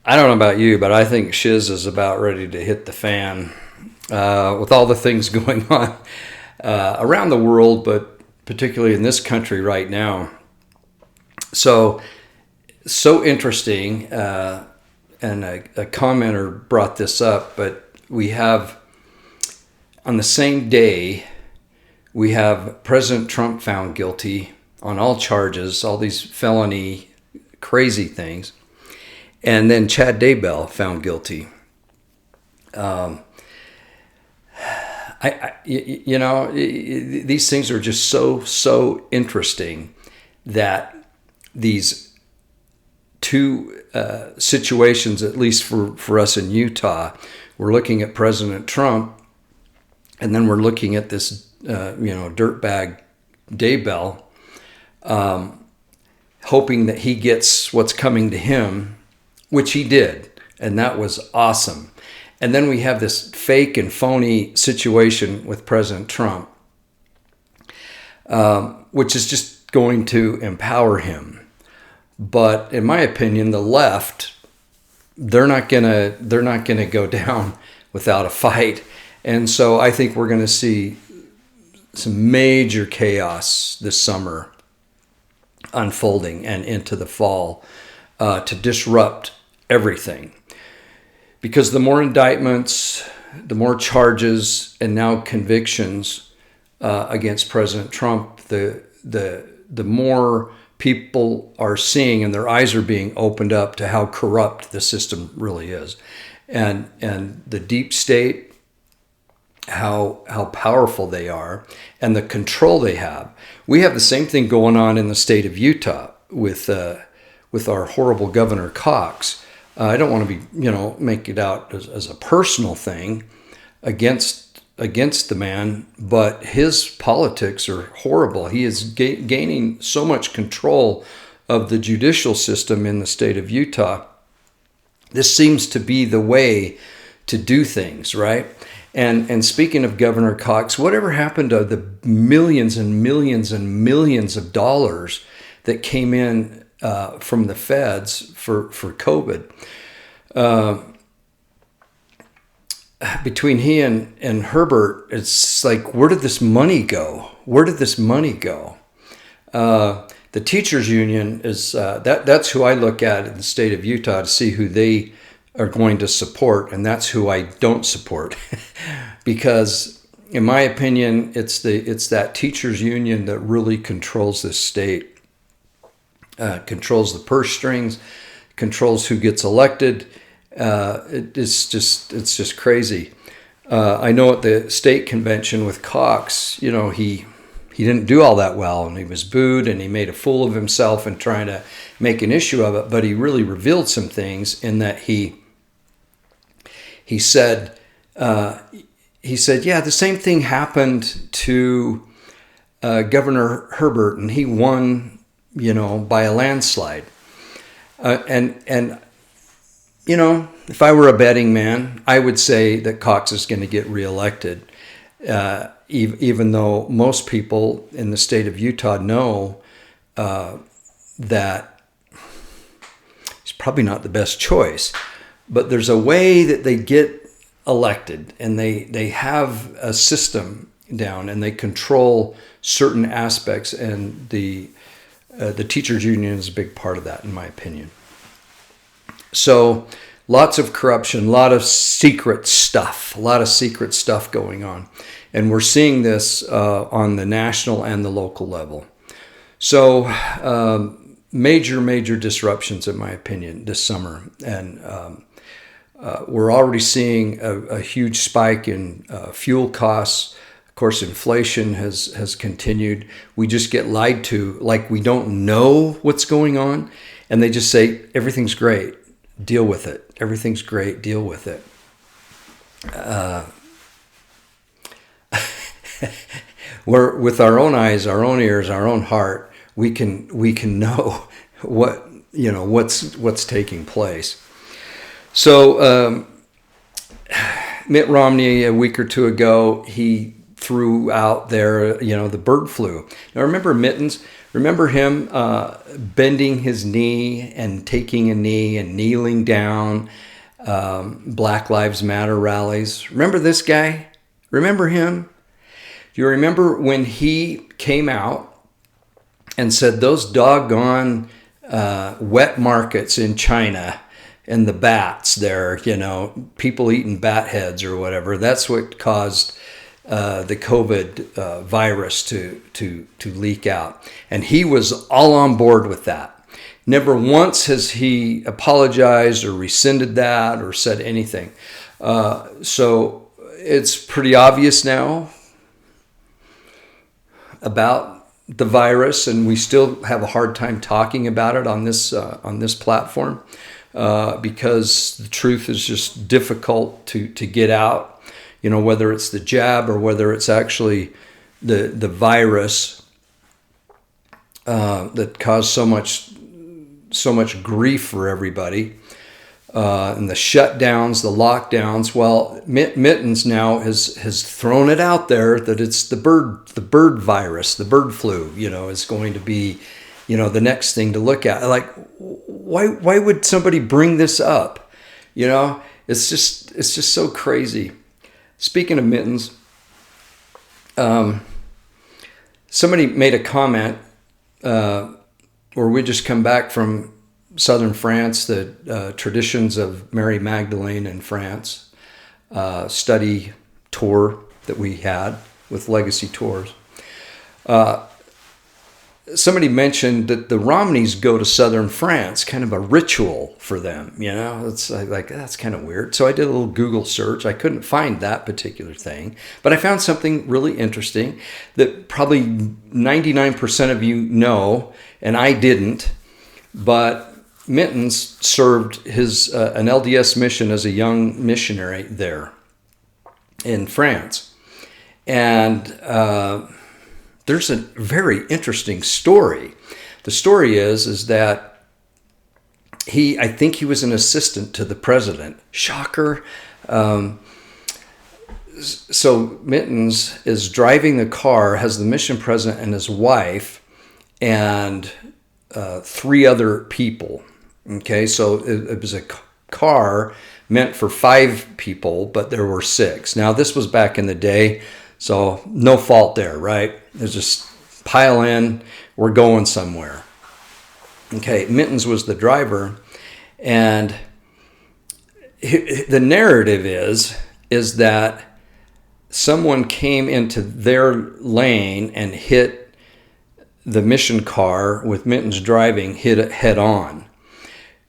I don't know about you, but I think Shiz is about ready to hit the fan with all the things going on around the world, but particularly in this country right now. So interesting. And a commenter brought this up, but we have on the same day, we have President Trump found guilty on all charges, all these felony crazy things. And then Chad Daybell found guilty. These things are just so interesting that these two situations, at least for us in Utah, we're looking at President Trump, and then we're looking at this, dirtbag Daybell, hoping that he gets what's coming to him, which he did, and that was awesome. And then we have this fake and phony situation with President Trump, which is just going to empower him. But in my opinion, the left, they're not gonna go down without a fight. And so I think we're gonna see some major chaos this summer unfolding and into the fall to disrupt everything. Because the more indictments, the more charges, and now convictions against President Trump, the more people are seeing, and their eyes are being opened up to how corrupt the system really is, and the deep state, how powerful they are, and the control they have. We have the same thing going on in the state of Utah with our horrible Governor Cox. I don't want to make it out as a personal thing against the man, but his politics are horrible. He is gaining so much control of the judicial system in the state of Utah. This seems to be the way to do things, right? And speaking of Governor Cox, whatever happened to the millions and millions and millions of dollars that came in from the feds for COVID? Between he and Herbert, it's like, where did this money go? Where did this money go? The teachers union is that's who I look at in the state of Utah to see who they are going to support, and that's who I don't support. Because in my opinion, it's that teachers union that really controls this state, controls the purse strings, controls who gets elected. It's just crazy. I know at the state convention with Cox, he didn't do all that well, and he was booed, and he made a fool of himself in trying to make an issue of it. But he really revealed some things in that he said, yeah, the same thing happened to Governor Herbert, and he won, by a landslide. And if I were a betting man, I would say that Cox is going to get reelected, even though most people in the state of Utah know that he's probably not the best choice. But there's a way that they get elected, and they have a system down, and they control certain aspects, and the teachers union is a big part of that, in my opinion. So lots of corruption, a lot of secret stuff going on. And we're seeing this on the national and the local level. So major disruptions, in my opinion, this summer. And we're already seeing a huge spike in fuel costs. Of course, inflation has continued. We just get lied to like we don't know what's going on. And they just say, everything's great. Deal with it. Everything's great. Deal with it. We're with our own eyes, our own ears, our own heart. We can know what's taking place. So Mitt Romney, a week or two ago, he threw out there, the bird flu. Now remember Mittens? Remember him bending his knee and taking a knee and kneeling down, Black Lives Matter rallies. Remember this guy? Remember him? Do you remember when he came out and said those doggone wet markets in China and the bats there, people eating bat heads or whatever, that's what caused the COVID virus to leak out. And he was all on board with that. Never once has he apologized or rescinded that or said anything. So it's pretty obvious now about the virus, and we still have a hard time talking about it on this platform because the truth is just difficult to get out. Whether it's the jab or whether it's actually the virus that caused so much grief for everybody, and the shutdowns, the lockdowns. Well, Mittens now has thrown it out there that it's the bird virus, the bird flu. Is going to be, the next thing to look at. Like, why would somebody bring this up? It's just so crazy. Speaking of Mittens, somebody made a comment. Or we just come back from southern France, the traditions of Mary Magdalene in France, study tour that we had with Legacy Tours. Somebody mentioned that the Romneys go to southern France, kind of a ritual for them. It's like, that's kind of weird. So I did a little Google search. I couldn't find that particular thing, but I found something really interesting that probably 99% of you know, and I didn't. But Mittens served an LDS mission as a young missionary there in France. And there's a very interesting story. The story is that I think he was an assistant to the president. Shocker. So Mittens is driving the car, has the mission president and his wife, and 3 other people. Okay, so it was a car meant for 5 people, but there were 6. Now, this was back in the day, so no fault there, right? It's just pile in, we're going somewhere. Okay, Mittens was the driver, and the narrative is that someone came into their lane and hit the mission car with Mittens driving, hit it head on.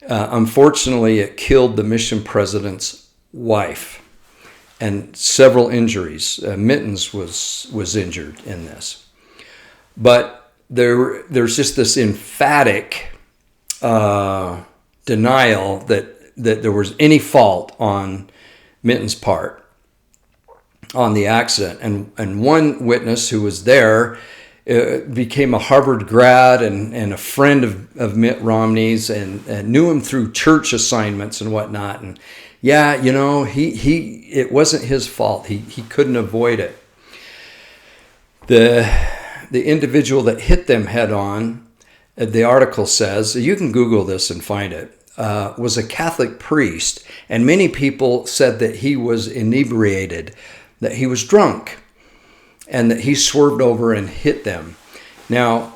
Unfortunately, it killed the mission president's wife and several injuries. Mittens was injured in this. But there's just this emphatic denial that there was any fault on Mittens' part on the accident. And one witness who was there became a Harvard grad and a friend of Mitt Romney's and knew him through church assignments and whatnot. And yeah, it wasn't his fault. He couldn't avoid it. The individual that hit them head on, the article says, you can Google this and find it, was a Catholic priest. And many people said that he was inebriated, that he was drunk, and that he swerved over and hit them. Now,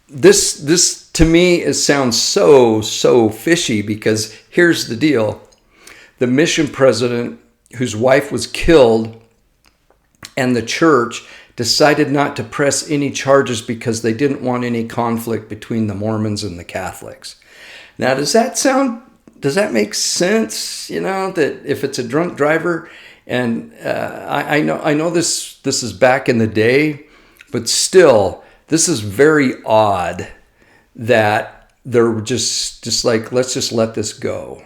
this to me sounds so fishy, because here's the deal. The mission president, whose wife was killed, and the church decided not to press any charges because they didn't want any conflict between the Mormons and the Catholics. Now, does that make sense? That if it's a drunk driver, and I know this is back in the day, but still, this is very odd that they're just like, let's just let this go.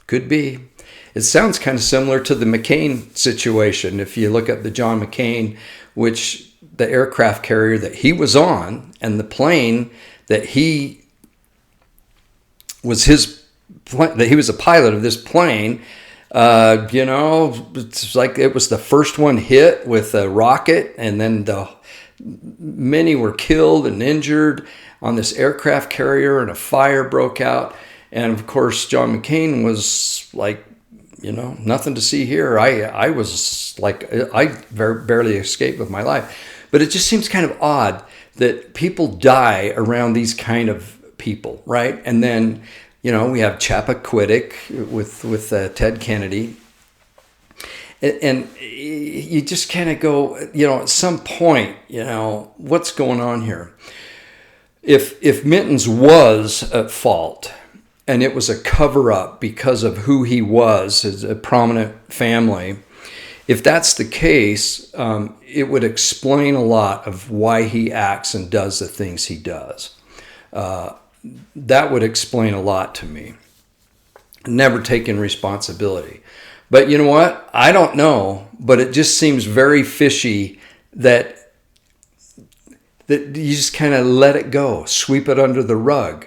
Could be. It sounds kind of similar to the McCain situation. If you look at the John McCain, which the aircraft carrier that he was on, and the plane that he was a pilot of this plane, It's like it was the first one hit with a rocket, and then many were killed and injured on this aircraft carrier, and a fire broke out. And of course, John McCain was like, nothing to see here. I was like, I barely escaped with my life. But it just seems kind of odd that people die around these kind of people, right? And then, we have Chappaquiddick with Ted Kennedy. And you just kind of go, at some point, what's going on here? If Mittens was at fault, and it was a cover-up because of who he was as a prominent family, if that's the case, it would explain a lot of why he acts and does the things he does. That would explain a lot to me. Never taking responsibility. But you know what? I don't know, but it just seems very fishy that you just kind of let it go, sweep it under the rug.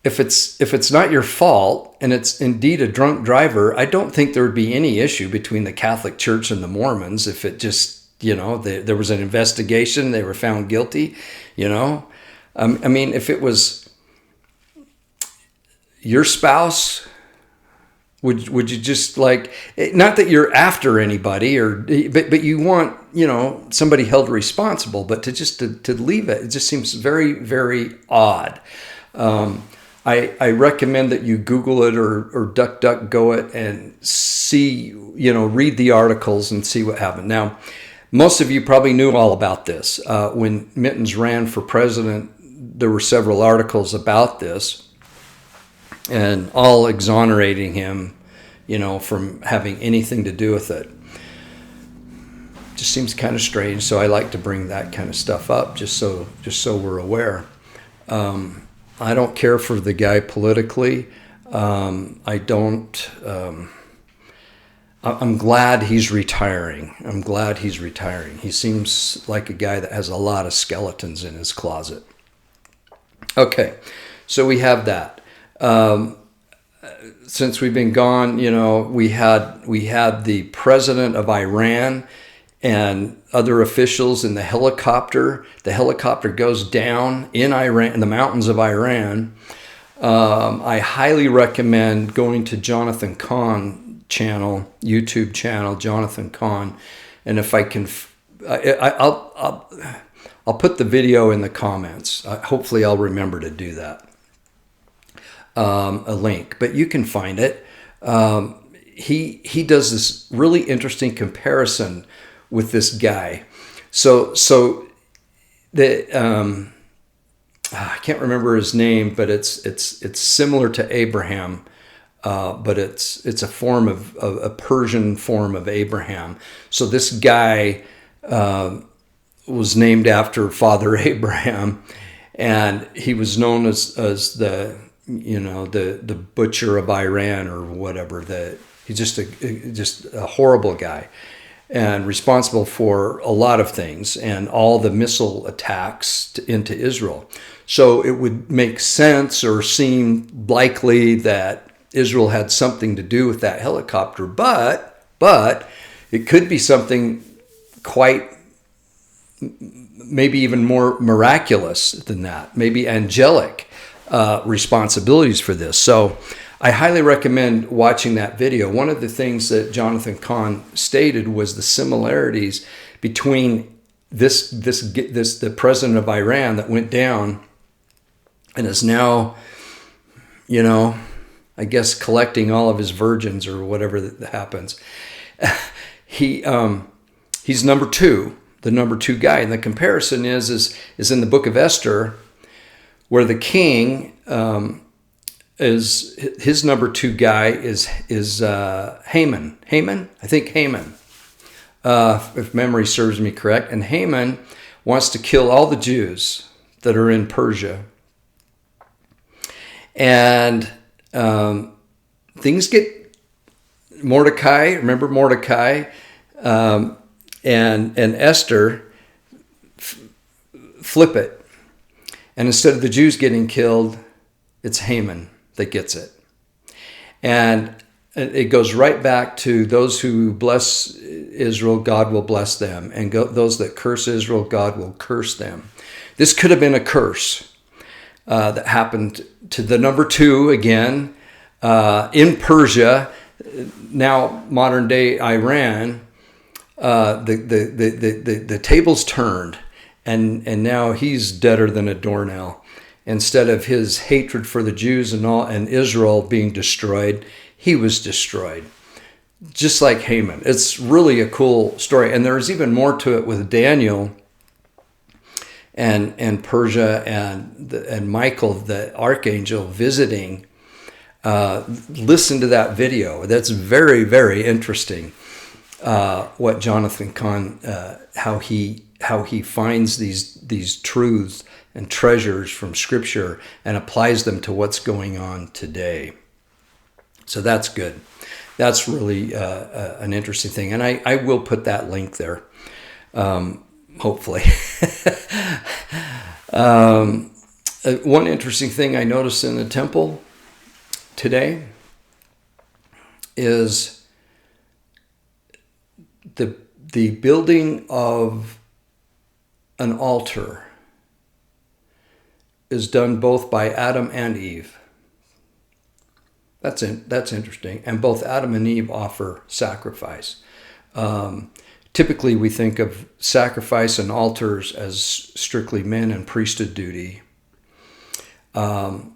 If it's not your fault and it's indeed a drunk driver, I don't think there would be any issue between the Catholic Church and the Mormons if it just, there was an investigation, they were found guilty, I mean, if it was your spouse, would you just like, not that you're after anybody but you want, somebody held responsible, but to leave it just seems very, very odd. I recommend that you Google it or DuckDuckGo it and see, read the articles and see what happened. Now, most of you probably knew all about this. When Mittens ran for president, there were several articles about this and all exonerating him, from having anything to do with it. Just seems kind of strange, so I like to bring that kind of stuff up just so we're aware. I don't care for the guy politically. I'm glad he's retiring. He seems like a guy that has a lot of skeletons in his closet. Okay, so we have that. Since we've been gone, we had the president of Iran and other officials in the helicopter. The helicopter goes down in Iran, in the mountains of Iran. I highly recommend going to Jonathan Cahn channel, YouTube channel, Jonathan Cahn. And if I can, I'll put the video in the comments. Hopefully I'll remember to do that. A link, but you can find it. He does this really interesting comparison with this guy. So the I can't remember his name, but it's similar to Abraham, but it's a form of a Persian form of Abraham. So this guy was named after Father Abraham, and he was known as the butcher of Iran or whatever. He's just a horrible guy, and responsible for a lot of things and all the missile attacks into Israel. So it would make sense or seem likely that Israel had something to do with that helicopter, but it could be something quite, maybe even more miraculous than that, maybe angelic responsibilities for this. So I highly recommend watching that video. One of the things that Jonathan Cahn stated was the similarities between the president of Iran that went down and is now, I guess collecting all of his virgins or whatever that happens. He's number two, the number two guy, and the comparison is in the book of Esther, where the king is his number two guy is Haman. I think Haman, if memory serves me correct. And Haman wants to kill all the Jews that are in Persia. And things get Mordecai. Remember Mordecai and Esther flip it. And instead of the Jews getting killed, it's Haman that gets it. And it goes right back to those who bless Israel, God will bless them. And those that curse Israel, God will curse them. This could have been a curse that happened to the number 2 again in Persia, now modern day Iran. The tables turned, and now he's deader than a doornail. Instead of his hatred for the Jews and Israel being destroyed, he was destroyed, just like Haman. It's really a cool story, and there's even more to it with Daniel and Persia and Michael, the archangel, visiting. Listen to that video. That's very, very interesting. What Jonathan Cahn, how he finds these truths and treasures from Scripture and applies them to what's going on today. So that's good. That's really an interesting thing, and I will put that link there, hopefully. One interesting thing I noticed in the temple today is the building of an altar is done both by Adam and Eve. That's interesting. And both Adam and Eve offer sacrifice. Typically, we think of sacrifice and altars as strictly men and priesthood duty.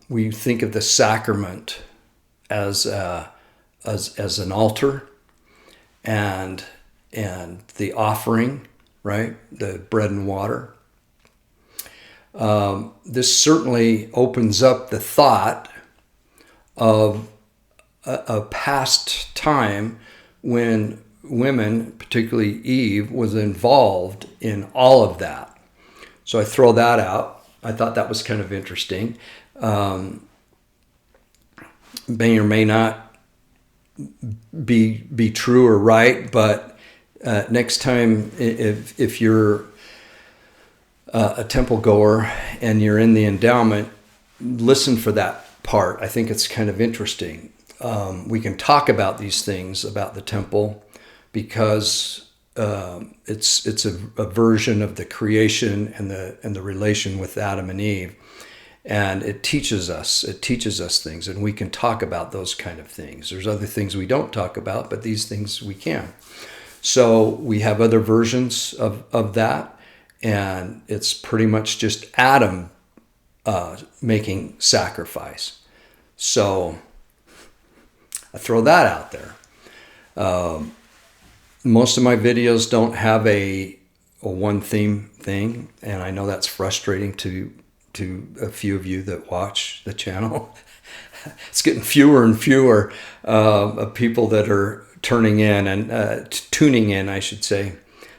We think of the sacrament as an altar, and the offering, right? The bread and water. This certainly opens up the thought of a past time when women, particularly Eve, was involved in all of that. So I throw that out. I thought that was kind of interesting. May or may not be true or right, but next time, if you're a temple goer and you're in the endowment, listen for that part. I think it's kind of interesting. We can talk about these things about the temple because it's a version of the creation and the relation with Adam and Eve, and it teaches us things, and we can talk about those kind of things. There's other things we don't talk about, but these things we can. So we have other versions of that, and it's pretty much just Adam making sacrifice. So I throw that out there. Most of my videos don't have a one theme thing, and I know that's frustrating to a few of you that watch the channel. It's getting fewer and fewer of people that are turning in and tuning in, I should say,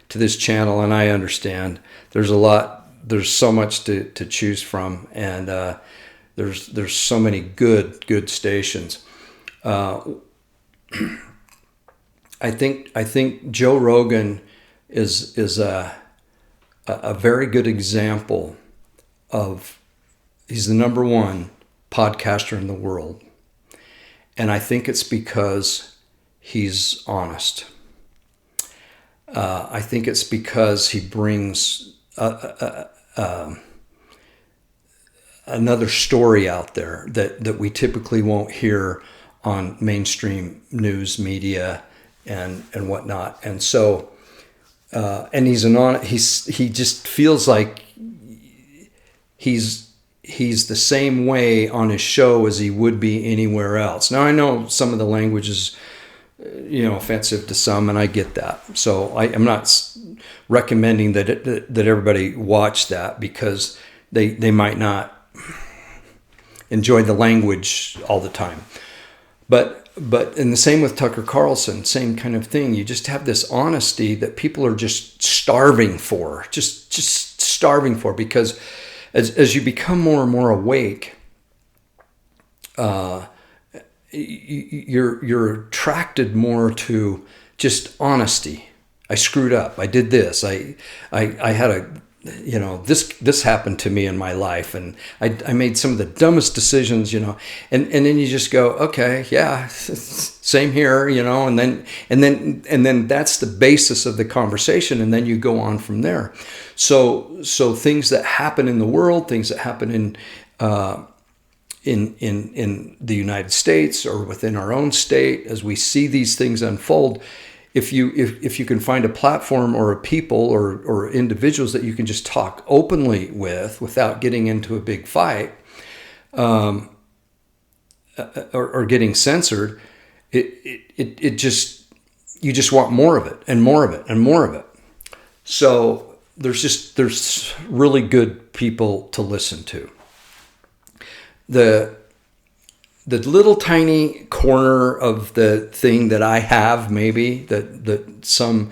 to this channel, and I understand there's so much to choose from, and there's so many good stations. I think Joe Rogan is a very good example of, he's the number 1 podcaster in the world, and I think it's because he's honest. I think it's because he brings another story out there that we typically won't hear on mainstream news media and whatnot. And so, and he just feels like he's the same way on his show as he would be anywhere else. Now, I know some of the language is, offensive to some, and I get that. So I'm not recommending that everybody watch that, because they might not enjoy the language all the time. But in the same with Tucker Carlson, same kind of thing. You just have this honesty that people are just starving for, just starving for, because as you become more and more awake, you're attracted more to just honesty. I screwed up. I did this. I had this happened to me in my life, and I made some of the dumbest decisions, and then you just go, okay, yeah, same here, and then that's the basis of the conversation, and then you go on from there. So things that happen in the world, things that happen in the United States or within our own state, as we see these things unfold, if you can find a platform or a people or individuals that you can just talk openly with without getting into a big fight, or getting censored, you just want more of it and more of it and more of it. So there's really good people to listen to. The little tiny corner of the thing that I have, maybe that some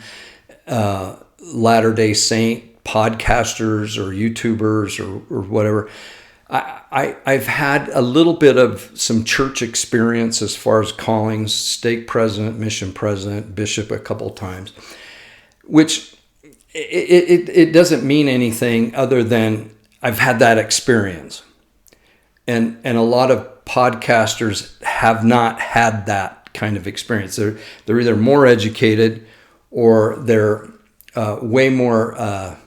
Latter-day Saint podcasters or YouTubers or whatever, I've had a little bit of some church experience as far as callings, stake president, mission president, bishop a couple of times, which it doesn't mean anything other than I've had that experience. And a lot of podcasters have not had that kind of experience. They're either more educated or they're way more.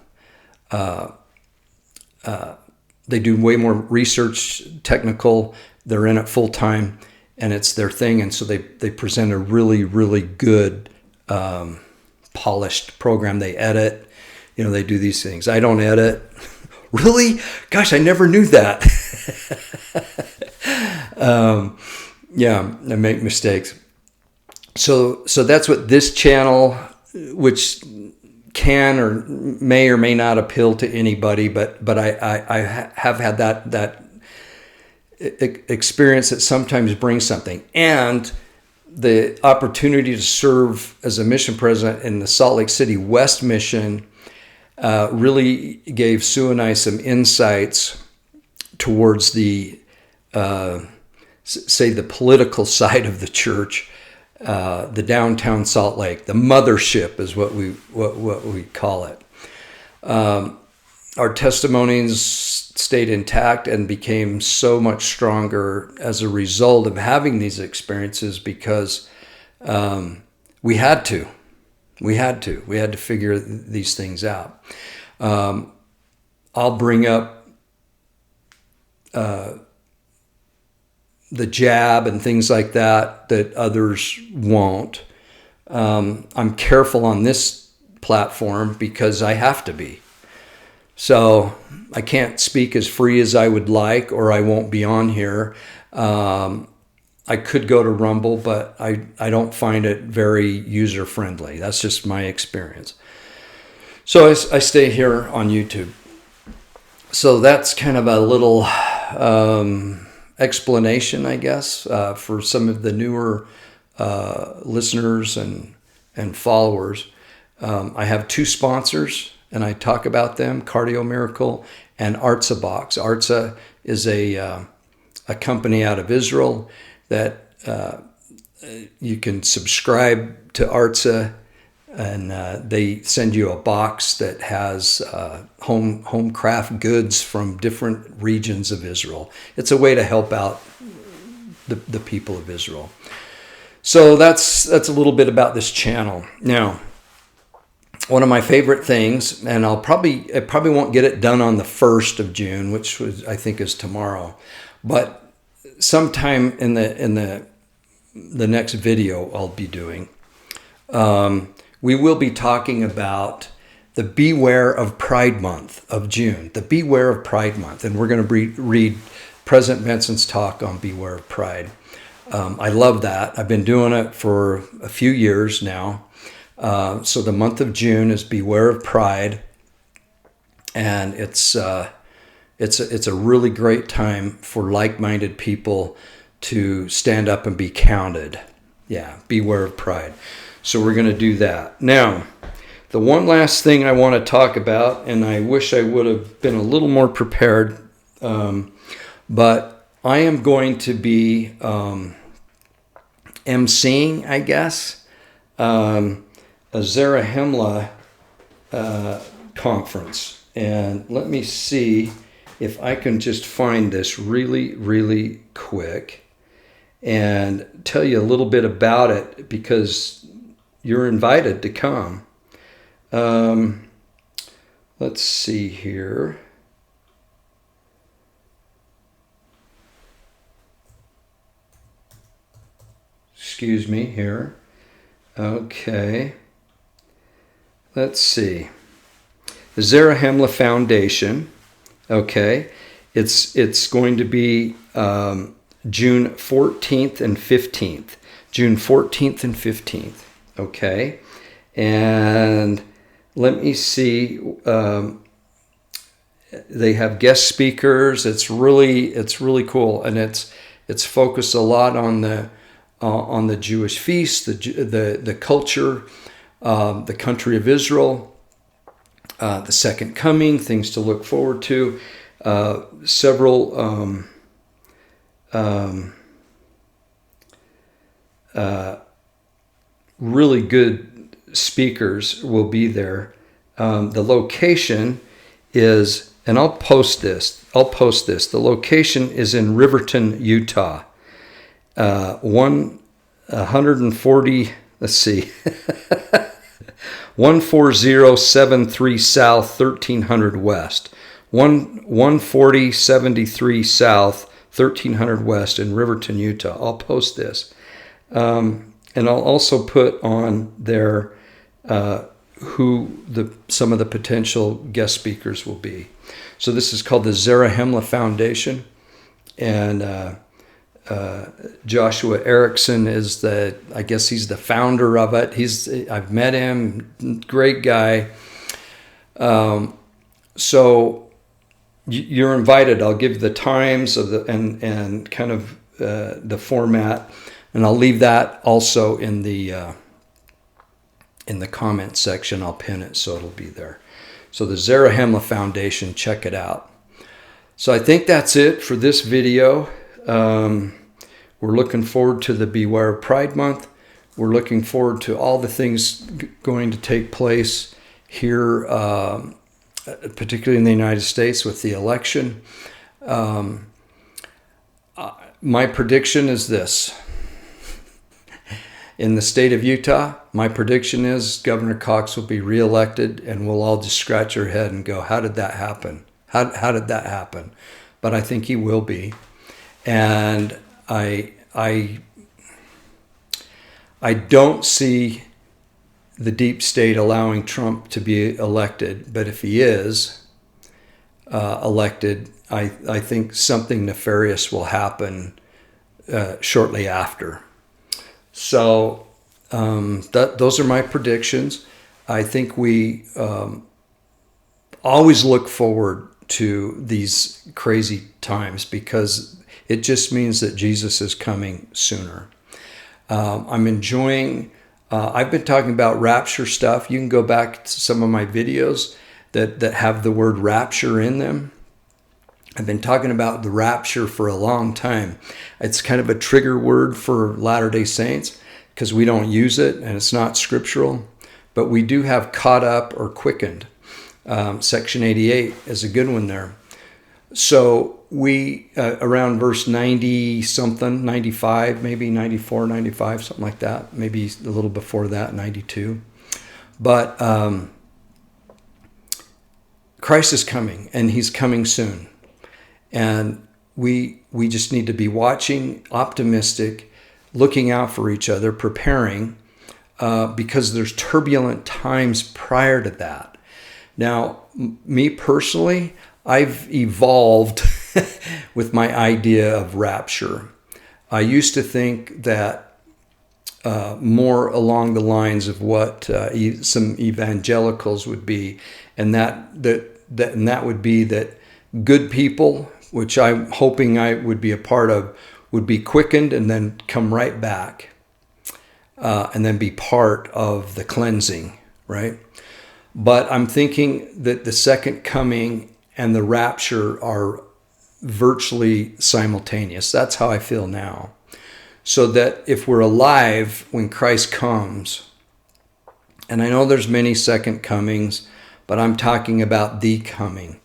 They do way more research, technical. They're in it full time, and it's their thing. And so they present a really, really good, polished program. They edit. They do these things. I don't edit. Really? Gosh, I never knew that. I make mistakes. So that's what this channel, which can or may not appeal to anybody, but I have had that experience that sometimes brings something. And the opportunity to serve as a mission president in the Salt Lake City West Mission really gave Sue and I some insights towards the the political side of the church, the downtown Salt Lake, the mothership is what we call it. Our testimonies stayed intact and became so much stronger as a result of having these experiences because we had to figure these things out. I'll bring up the jab and things like that others won't. I'm careful on this platform because I have to be. So I can't speak as free as I would like, or I won't be on here. I could go to Rumble, but I don't find it very user-friendly. That's just my experience. So I stay here on YouTube. So that's kind of a little explanation, I guess, for some of the newer listeners and followers. I have two sponsors, and I talk about them, Cardio Miracle and Artsa Box. Artsa is a company out of Israel that you can subscribe to Artsa, and they send you a box that has home craft goods from different regions of Israel. It's a way to help out the people of Israel. So that's a little bit about this channel. Now, one of my favorite things, and I probably won't get it done on the 1st of June, which I think is tomorrow, but sometime in the next video I'll be doing, we will be talking about the Beware of Pride Month of June, the Beware of Pride Month, and we're going to read President Benson's talk on Beware of Pride. I love that. I've been doing it for a few years now. So the month of June is Beware of Pride, and it's a really great time for like-minded people to stand up and be counted. Yeah, Beware of Pride. So we're going to do that. Now, the one last thing I want to talk about, and I wish I would have been a little more prepared, but I am going to be emceeing, I guess, a Zarahemla conference. And let me see if I can just find this really, really quick and tell you a little bit about it, because you're invited to come. Let's see here. Excuse me here. Okay. Let's see. The Zarahemla Foundation. Okay. It's going to be June 14th and 15th. June 14th and 15th. Okay. And let me see. They have guest speakers. It's really cool, and it's focused a lot on the Jewish feasts, the culture, the country of Israel, the second coming, things to look forward to, several really good speakers will be there. The location is, and I'll post this. The location is in Riverton, Utah. 140, let's see, 14073 South, 1300 West. 14073 South, 1300 West in Riverton, Utah. I'll post this. And I'll also put on there who some of the potential guest speakers will be. So this is called the Zarahemla Foundation, and Joshua Erickson is I guess he's the founder of it. I've met him, great guy. So you're invited. I'll give the times of and kind of the format, and I'll leave that also in the comment section. I'll pin it so it'll be there. So the Zarahemla Foundation, check it out. So I think that's it for this video. We're looking forward to the Beware Pride Month. We're looking forward to all the things going to take place here, particularly in the United States with the election. My prediction is this. In the state of Utah, my prediction is Governor Cox will be reelected, and we'll all just scratch our head and go, how did that happen? How did that happen? But I think he will be. And I don't see the deep state allowing Trump to be elected, but if he is elected, I think something nefarious will happen shortly after. So those are my predictions. I think we always look forward to these crazy times because it just means that Jesus is coming sooner. I'm enjoying, I've been talking about rapture stuff. You can go back to some of my videos that have the word rapture in them. I've been talking about the rapture for a long time. It's kind of a trigger word for Latter-day Saints because we don't use it and it's not scriptural, but we do have caught up or quickened. Section 88 is a good one there. So we, around verse 90 something, 95, maybe 94, 95, something like that. Maybe a little before that, 92. But Christ is coming and he's coming soon. And we just need to be watching, optimistic, looking out for each other, preparing, because there's turbulent times prior to that. Now, me personally, I've evolved with my idea of rapture. I used to think that more along the lines of what some evangelicals would be, and that would be that good people, which I'm hoping I would be a part of, would be quickened and then come right back and then be part of the cleansing, right? But I'm thinking that the second coming and the rapture are virtually simultaneous. That's how I feel now. So that if we're alive when Christ comes, and I know there's many second comings, but I'm talking about the coming.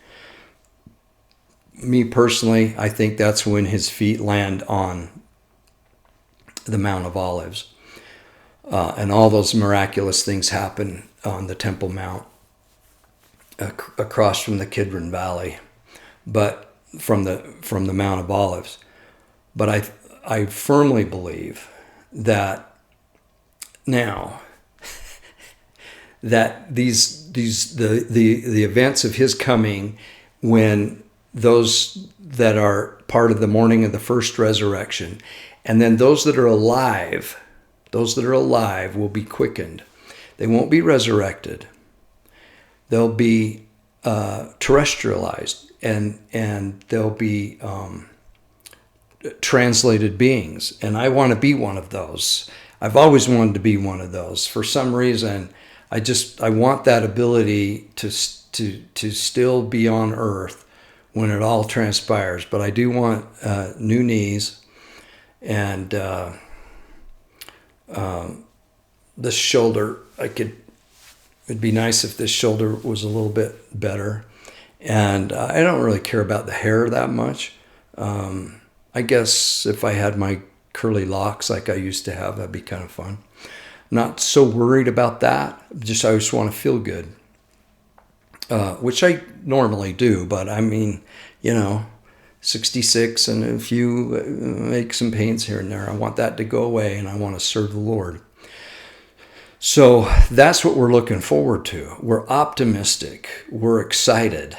Me personally, I think that's when his feet land on the Mount of Olives. And all those miraculous things happen on the Temple Mount across from the Kidron Valley, but from the Mount of Olives. But I firmly believe that now that the events of his coming, when those that are part of the morning of the first resurrection, and then those that are alive will be quickened. They won't be resurrected. They'll be terrestrialized, and they'll be translated beings. And I want to be one of those. I've always wanted to be one of those. For some reason, I want that ability to still be on earth when it all transpires. But I do want new knees, and this shoulder, it'd be nice if this shoulder was a little bit better. And I don't really care about the hair that much. I guess if I had my curly locks like I used to have, that'd be kind of fun. Not so worried about that. I just want to feel good, which I normally do. But I mean, 66 and a few aches and pains here and there. I want that to go away, and I want to serve the Lord. So that's what we're looking forward to. We're optimistic. We're excited.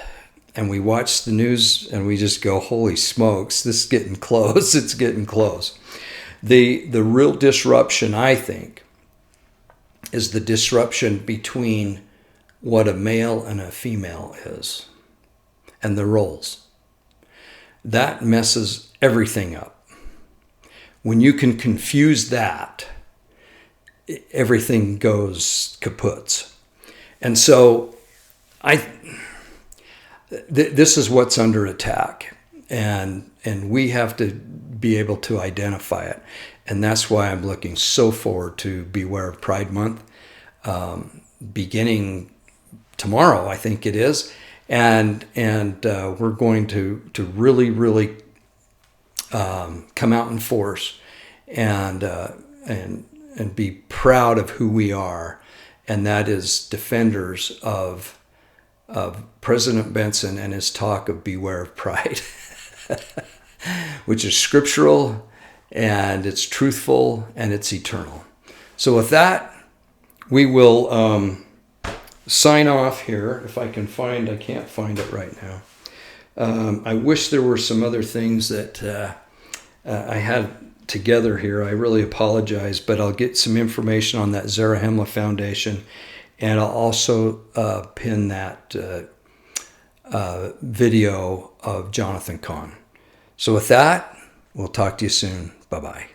And we watch the news and we just go, holy smokes, this is getting close. It's getting close. The real disruption, I think, is the disruption between what a male and a female is and the roles. That messes everything up. When you can confuse that, everything goes kaput. And so this is what's under attack, and we have to be able to identify it. And that's why I'm looking so forward to Beware of Pride Month, beginning tomorrow, I think it is. And we're going to really, really come out in force and be proud of who we are, and that is defenders of President Benson and his talk of Beware of Pride, which is scriptural, and it's truthful, and it's eternal. So with that, we will sign off here. If I can't find it right now. I wish there were some other things that I had together here. I really apologize, but I'll get some information on that Zarahemla Foundation, and I'll also pin that video of Jonathan Cahn. So with that, we'll talk to you soon. Bye-bye.